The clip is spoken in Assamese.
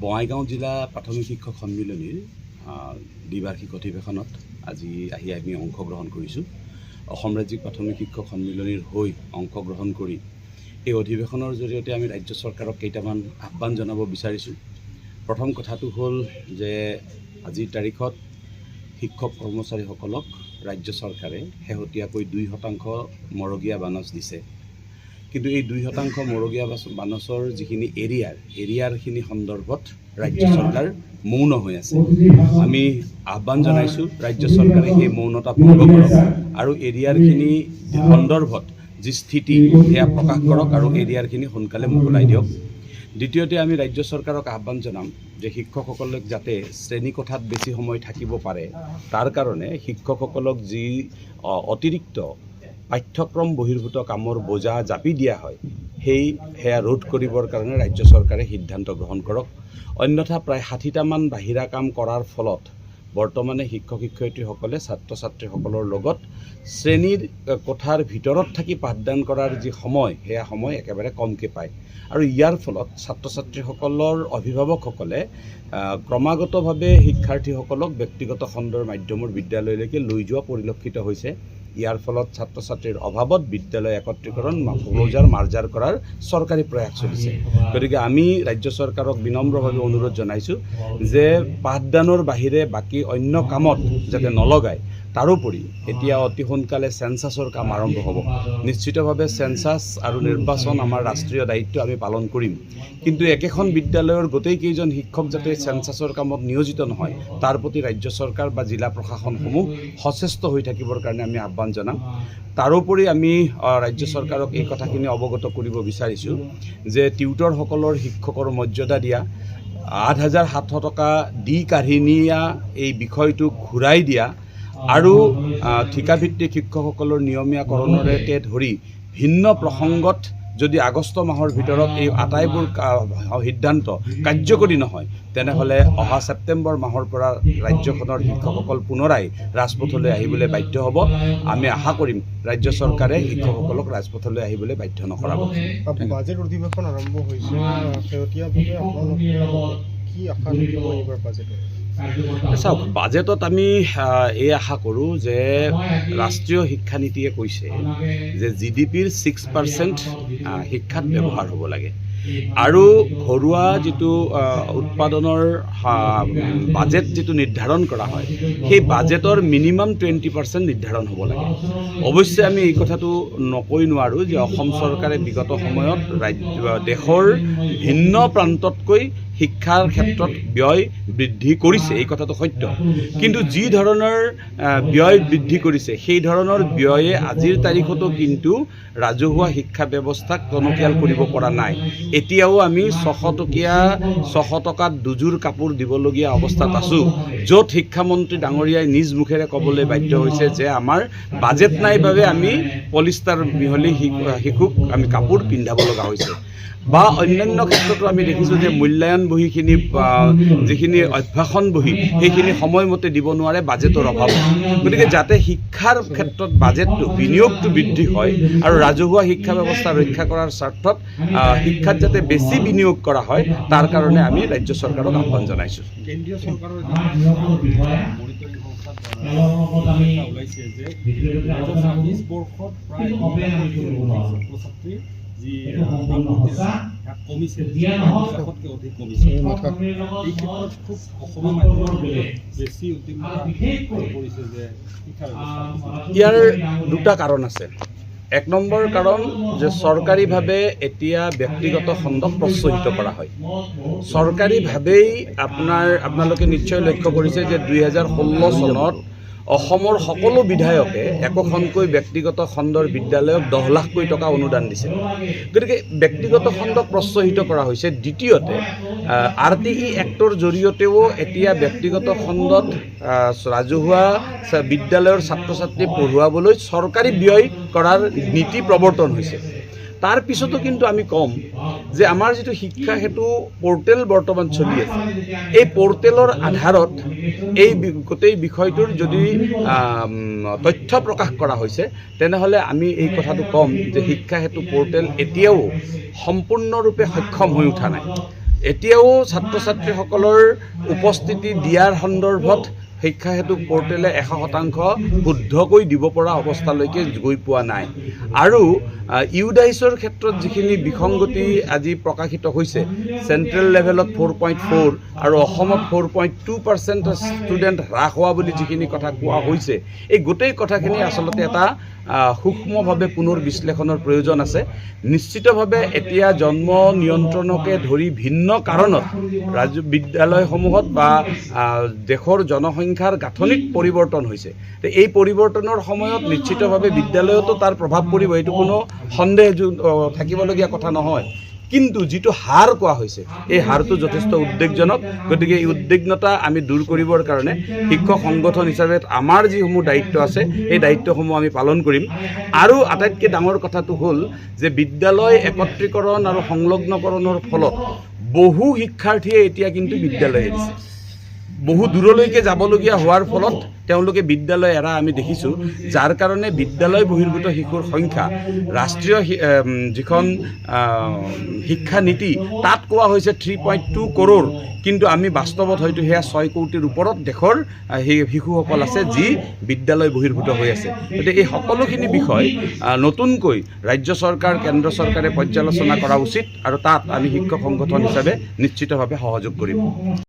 বঙাইগাঁও জিলা প্ৰাথমিক শিক্ষক সন্মিলনীৰ দ্বিবাৰ্ষিক অধিৱেশনত আজি আমি অংশগ্ৰহণ কৰিছোঁ। অসম ৰাজ্যিক প্ৰাথমিক শিক্ষক সন্মিলনীৰ হৈ অংশগ্ৰহণ কৰি এই অধিৱেশনৰ জৰিয়তে আমি ৰাজ্য চৰকাৰক কেইটামান আহ্বান জনাব বিচাৰিছোঁ। প্ৰথম কথাটো হ'ল যে আজিৰ তাৰিখত শিক্ষক কৰ্মচাৰীসকলক ৰাজ্য চৰকাৰে শেহতীয়াকৈ 2% মৰগীয়া বানচ দিছে। কিন্তু এই 2% মৰগীয়া বানচৰ যিখিনি এৰিয়াৰখিনি সন্দৰ্ভত ৰাজ্য চৰকাৰ মৌন হৈ আছে। আমি আহ্বান জনাইছোঁ ৰাজ্য চৰকাৰে সেই মৌনতা ভংগ কৰক আৰু এৰিয়াৰখিনি সন্দৰ্ভত যি স্থিতি সেয়া প্ৰকাশ কৰক আৰু এৰিয়াৰখিনি সোনকালে মোকলাই দিয়ক। দ্বিতীয়তে আমি ৰাজ্য চৰকাৰক আহ্বান জনাম যে শিক্ষকসকলক যাতে শ্ৰেণীকোঠাত বেছি সময় থাকিব পাৰে, তাৰ কাৰণে শিক্ষকসকলক যি অতিৰিক্ত পাঠ্যক্ৰম বহিৰ্ভূত কামৰ বোজা জাপি দিয়া হয় সেয়া ৰোধ কৰিবৰ কাৰণে ৰাজ্য চৰকাৰে সিদ্ধান্ত গ্ৰহণ কৰক। অন্যথা প্ৰায় 60টামান বাহিৰা কাম কৰাৰ ফলত বৰ্তমানে শিক্ষক শিক্ষয়িত্ৰীসকলে ছাত্ৰ ছাত্ৰীসকলৰ লগত শ্ৰেণীৰ কোঠাৰ ভিতৰত থাকি পাঠদান কৰাৰ যি সময় সেয়া সময় একেবাৰে কমকৈ পায় আৰু ইয়াৰ ফলত ছাত্ৰ ছাত্ৰীসকলৰ অভিভাৱকসকলে ক্ৰমাগতভাৱে শিক্ষাৰ্থীসকলক ব্যক্তিগত খণ্ডৰ মাধ্যমৰ বিদ্যালয়লৈকে লৈ যোৱা পৰিলক্ষিত হৈছে। ইয়াৰ ফলত ছাত্ৰ ছাত্ৰীৰ অভাৱত বিদ্যালয় একত্ৰীকৰণ ক্ল'জাৰ মাৰ্জাৰ কৰাৰ চৰকাৰী প্ৰয়াস চলিছে। গতিকে আমি ৰাজ্য চৰকাৰক বিনম্ৰভাৱে অনুৰোধ জনাইছোঁ যে পাঠদানৰ বাহিৰে বাকী অন্য কামত যাতে নলগায়। তাৰোপৰি এতিয়া অতি সোনকালে চেঞ্চাছৰ কাম আৰম্ভ হ'ব। নিশ্চিতভাৱে চেঞ্চাছ আৰু নিৰ্বাচন আমাৰ ৰাষ্ট্ৰীয় দায়িত্ব, আমি পালন কৰিম। কিন্তু একেখন বিদ্যালয়ৰ গোটেইকেইজন শিক্ষক যাতে চেঞ্চাছৰ কামত নিয়োজিত নহয়, তাৰ প্ৰতি ৰাজ্য চৰকাৰ বা জিলা প্ৰশাসনসমূহ সচেষ্ট হৈ থাকিবৰ কাৰণে আমি আহ্বান জনাম। তাৰোপৰি আমি ৰাজ্য চৰকাৰক এই কথাখিনি অৱগত কৰিব বিচাৰিছোঁ যে টিউটৰসকলৰ শিক্ষকৰ মৰ্যাদা দিয়া, 8,700 টকা দি কাঢ়ি নিয়া এই বিষয়টো ঘূৰাই দিয়া আৰু ঠিকাভিত্তিক শিক্ষকসকলৰ নিয়মীয়াকৰণকে ধৰি ভিন্ন প্ৰসংগত যদি আগষ্ট মাহৰ ভিতৰত এই আটাইবোৰ সিদ্ধান্ত কাৰ্যকৰী নহয়, তেনেহ'লে অহা ছেপ্টেম্বৰ মাহৰ পৰা ৰাজ্যখনৰ শিক্ষকসকল পুনৰাই ৰাজপথলৈ আহিবলৈ বাধ্য হ'ব। আমি আশা কৰিম ৰাজ্য চৰকাৰে শিক্ষকসকলক ৰাজপথলৈ আহিবলৈ বাধ্য নকৰাব। বাজেট অধিৱেশন আৰম্ভ হৈছে, শেহতীয়াভাৱে আপোনালোকে কি আশা কৰিব এইবাৰ বাজেটত? চাওক, বাজেটত আমি এই আশা কৰোঁ যে ৰাষ্ট্ৰীয় শিক্ষানীতিয়ে কৈছে যে GDPৰ 6% শিক্ষাত ব্যৱহাৰ হ'ব লাগে আৰু ঘৰুৱা যিটো উৎপাদনৰ বাজেট যিটো নিৰ্ধাৰণ কৰা হয় সেই বাজেটৰ মিনিমাম 20% নিৰ্ধাৰণ হ'ব লাগে। অৱশ্যে আমি এই কথাটো নকৈ নোৱাৰোঁ যে অসম চৰকাৰে বিগত সময়ত দেশৰ ভিন্ন প্ৰান্ততকৈ শিক্ষাৰ ক্ষেত্ৰত ব্যয় বৃদ্ধি কৰিছে, এই কথাটো সত্য। কিন্তু যি ধৰণৰ ব্যয় বৃদ্ধি কৰিছে সেই ধৰণৰ ব্যয়ে আজিৰ তাৰিখতো কিন্তু ৰাজহুৱা শিক্ষা ব্যৱস্থাক টনকিয়াল কৰিব পৰা নাই। এতিয়াও আমি 600 টকাত দুযোৰ কাপোৰ দিবলগীয়া অৱস্থাত আছোঁ, য'ত শিক্ষামন্ত্ৰী ডাঙৰীয়াই নিজ মুখেৰে ক'বলৈ বাধ্য হৈছে যে আমাৰ বাজেট নাই বাবে আমি পলিষ্টাৰ মিহলি শিশুক আমি কাপোৰ পিন্ধাব লগা হৈছে। বা অন্যান্য ক্ষেত্ৰতো আমি দেখিছোঁ যে মূল্যায়ন বহীখিনি যিখিনি অভ্যাসন বহী সেইখিনি সময়মতে দিব নোৱাৰে বাজেটৰ অভাৱ। গতিকে যাতে শিক্ষাৰ ক্ষেত্ৰত বাজেটটো বিনিয়োগটো বৃদ্ধি হয় আৰু ৰাজহুৱা শিক্ষা ব্যৱস্থা ৰক্ষা কৰাৰ স্বাৰ্থত শিক্ষাত যাতে বেছি বিনিয়োগ কৰা হয়, তাৰ কাৰণে আমি ৰাজ্য চৰকাৰক আহ্বান জনাইছোঁ। কেন্দ্ৰীয় চৰকাৰৰ ওলাইছে যে 2026 বৰ্ষত প্ৰায় ছাত্ৰ-ছাত্ৰী যি কমিছে, লাখতকৈ অধিক কমিছে। এই ক্ষেত্ৰত খুব অসমীয়া মাধ্যমৰ বেছি উদ্বিগ্নতা কৰিছে যে শিক্ষা ব্যৱস্থা। ইয়াৰ দুটা কাৰণ আছে। 1 নম্বৰ কাৰণ যে চৰকাৰীভাৱে এতিয়া ব্যক্তিগত খণ্ডক প্ৰশ্ৰয়িত কৰা হয়। চৰকাৰীভাৱেই আপোনালোকে নিশ্চয় লক্ষ্য কৰিছে যে 2016 চনত অসমৰ সকলো বিধায়কে একোখনকৈ ব্যক্তিগত খণ্ডৰ বিদ্যালয়ক 10 লাখকৈ টকা অনুদান দিছে। গতিকে ব্যক্তিগত খণ্ডক প্ৰশ্ৰয়িত কৰা হৈছে। দ্বিতীয়তে RTE এক্টৰ জৰিয়তেও এতিয়া ব্যক্তিগত খণ্ডত ৰাজহুৱা বিদ্যালয়ৰ ছাত্ৰ ছাত্ৰী পঢ়ুৱাবলৈ চৰকাৰী ব্যয় কৰাৰ নীতি প্ৰৱৰ্তন হৈছে। তাৰ পিছতো কিন্তু আমি কম যে আমাৰ যিটো শিক্ষা সেতু পৰ্টেল বৰ্তমান চলি আছে, এই পৰ্টেলৰ আধাৰত এই গোটেই বিষয়টোৰ যদি তথ্য প্ৰকাশ কৰা হৈছে, তেনেহ'লে আমি এই কথাটো ক'ম যে শিক্ষা সেতু পৰ্টেল এতিয়াও সম্পূৰ্ণৰূপে সক্ষম হৈ উঠা নাই। এতিয়াও ছাত্ৰ ছাত্ৰীসকলৰ উপস্থিতি দিয়াৰ সন্দৰ্ভত শিক্ষা সেতু পৰ্টেলে 100% শুদ্ধকৈ দিব পৰা অৱস্থালৈকে গৈ পোৱা নাই। আৰু ইউডাইছৰ ক্ষেত্ৰত যিখিনি বিসংগতি আজি প্ৰকাশিত হৈছে, চেণ্ট্ৰেল লেভেলত 4.4 আৰু অসমত 4.2% ষ্টুডেণ্ট হ্ৰাস হোৱা বুলি যিখিনি কথা কোৱা হৈছে, এই গোটেই কথাখিনি আচলতে এটা সূক্ষ্মভাৱে পুনৰ বিশ্লেষণৰ প্ৰয়োজন আছে। নিশ্চিতভাৱে এতিয়া জন্ম নিয়ন্ত্ৰণকে ধৰি ভিন্ন কাৰণত বিদ্যালয়সমূহত বা দেশৰ জনসংখ্যাৰ গাঁথনিক পৰিৱৰ্তন হৈছে। এই পৰিৱৰ্তনৰ সময়ত নিশ্চিতভাৱে বিদ্যালয়তো তাৰ প্ৰভাৱ পৰিব, এইটো কোনো সন্দেহ থাকিবলগীয়া কথা নহয়। কিন্তু যিটো হাৰ কোৱা হৈছে, এই হাৰটো যথেষ্ট উদ্বেগজনক। গতিকে এই উদ্বিগ্নতা আমি দূৰ কৰিবৰ কাৰণে শিক্ষক সংগঠন হিচাপে আমাৰ যিসমূহ দায়িত্ব আছে, এই দায়িত্বসমূহ আমি পালন কৰিম। আৰু আটাইতকৈ ডাঙৰ কথাটো হ'ল যে বিদ্যালয় একত্ৰীকৰণ আৰু সংলগ্নকৰণৰ ফলত বহু শিক্ষাৰ্থীয়ে এতিয়া কিন্তু বিদ্যালয় এৰিছে। বহু দূৰলৈকে যাবলগীয়া হোৱাৰ ফলত তেওঁলোকে বিদ্যালয় এৰা আমি দেখিছোঁ, যাৰ কাৰণে বিদ্যালয় বহিৰ্ভূত শিশুৰ সংখ্যা ৰাষ্ট্ৰীয় যিখন শিক্ষা নীতি তাত কোৱা হৈছে 3.2 কৰোৰ, কিন্তু আমি বাস্তৱত হয়তো সেয়া 6 কোটিৰ ওপৰত দেশৰ শিশুসকল আছে যি বিদ্যালয় বহিৰ্ভূত হৈ আছে। গতিকে এই সকলোখিনি বিষয় নতুনকৈ ৰাজ্য চৰকাৰ কেন্দ্ৰ চৰকাৰে পৰ্যালোচনা কৰা উচিত, আৰু তাত আমি শিক্ষক সংগঠন হিচাপে নিশ্চিতভাৱে সহযোগ কৰিম।